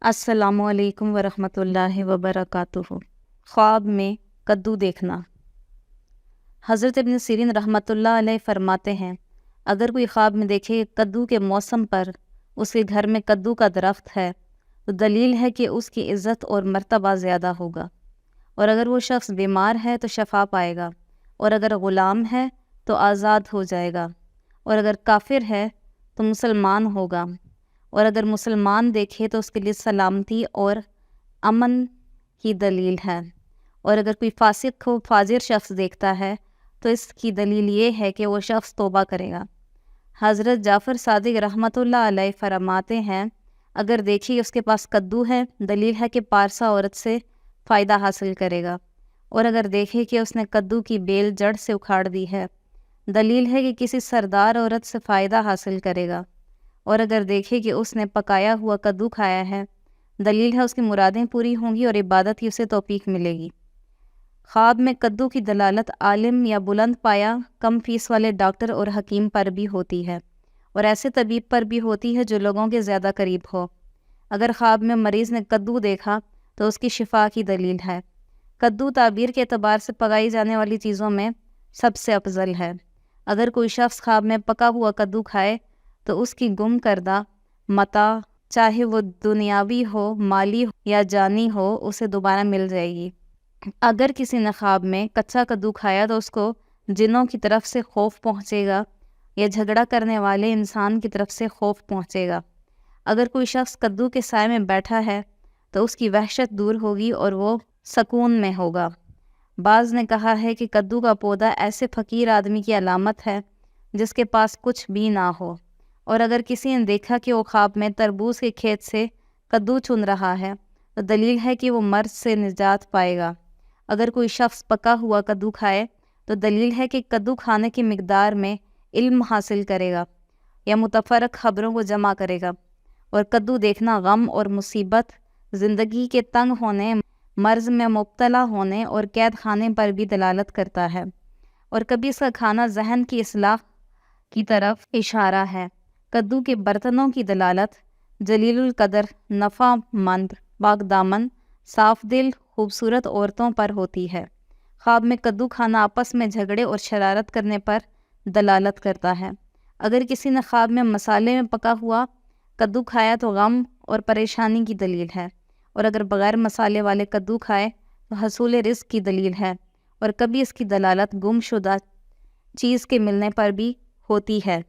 السلام علیکم ورحمۃ اللہ وبرکاتہ۔ خواب میں کدو دیکھنا۔ حضرت ابن سیرین رحمۃ اللہ علیہ فرماتے ہیں، اگر کوئی خواب میں دیکھے کدو کے موسم پر اس کے گھر میں کدو کا درخت ہے تو دلیل ہے کہ اس کی عزت اور مرتبہ زیادہ ہوگا، اور اگر وہ شخص بیمار ہے تو شفا پائے گا، اور اگر غلام ہے تو آزاد ہو جائے گا، اور اگر کافر ہے تو مسلمان ہوگا، اور اگر مسلمان دیکھے تو اس کے لیے سلامتی اور امن کی دلیل ہے، اور اگر کوئی فاسق کو فاجر شخص دیکھتا ہے تو اس کی دلیل یہ ہے کہ وہ شخص توبہ کرے گا۔ حضرت جعفر صادق رحمۃ اللہ علیہ فرماتے ہیں، اگر دیکھی اس کے پاس کدو ہے دلیل ہے کہ پارسا عورت سے فائدہ حاصل کرے گا، اور اگر دیکھے کہ اس نے کدو کی بیل جڑ سے اکھاڑ دی ہے دلیل ہے کہ کسی سردار عورت سے فائدہ حاصل کرے گا، اور اگر دیکھے کہ اس نے پکایا ہوا کدو کھایا ہے دلیل ہے اس کی مرادیں پوری ہوں گی اور عبادت کی اسے توفیق ملے گی۔ خواب میں کدو کی دلالت عالم یا بلند پایا کم فیس والے ڈاکٹر اور حکیم پر بھی ہوتی ہے، اور ایسے طبیب پر بھی ہوتی ہے جو لوگوں کے زیادہ قریب ہو۔ اگر خواب میں مریض نے کدو دیکھا تو اس کی شفا کی دلیل ہے۔ کدو تعبیر کے اعتبار سے پکائی جانے والی چیزوں میں سب سے افضل ہے۔ اگر کوئی شخص خواب میں پکا ہوا کدو کھائے تو اس کی گم کردہ متاع، چاہے وہ دنیاوی ہو، مالی ہو یا جانی ہو، اسے دوبارہ مل جائے گی۔ اگر کسی نے خواب میں کچا کدو کھایا تو اس کو جنوں کی طرف سے خوف پہنچے گا یا جھگڑا کرنے والے انسان کی طرف سے خوف پہنچے گا۔ اگر کوئی شخص کدو کے سائے میں بیٹھا ہے تو اس کی وحشت دور ہوگی اور وہ سکون میں ہوگا۔ بعض نے کہا ہے کہ کدو کا پودا ایسے فقیر آدمی کی علامت ہے جس کے پاس کچھ بھی نہ ہو، اور اگر کسی نے دیکھا کہ وہ خواب میں تربوز کے کھیت سے کدو چن رہا ہے تو دلیل ہے کہ وہ مرض سے نجات پائے گا۔ اگر کوئی شخص پکا ہوا کدو کھائے تو دلیل ہے کہ کدو کھانے کی مقدار میں علم حاصل کرے گا یا متفرق خبروں کو جمع کرے گا، اور کدو دیکھنا غم اور مصیبت، زندگی کے تنگ ہونے، مرض میں مبتلا ہونے اور قید خانے پر بھی دلالت کرتا ہے، اور کبھی اس کا کھانا ذہن کی اصلاح کی طرف اشارہ ہے۔ کدو کے برتنوں کی دلالت جلیل القدر، نفع مند، پاک دامن، صاف دل، خوبصورت عورتوں پر ہوتی ہے۔ خواب میں کدو کھانا آپس میں جھگڑے اور شرارت کرنے پر دلالت کرتا ہے۔ اگر کسی نے خواب میں مسالے میں پکا ہوا کدو کھایا تو غم اور پریشانی کی دلیل ہے، اور اگر بغیر مسالے والے کدو کھائے تو حصول رزق کی دلیل ہے، اور کبھی اس کی دلالت گم شدہ چیز کے ملنے پر بھی ہوتی ہے۔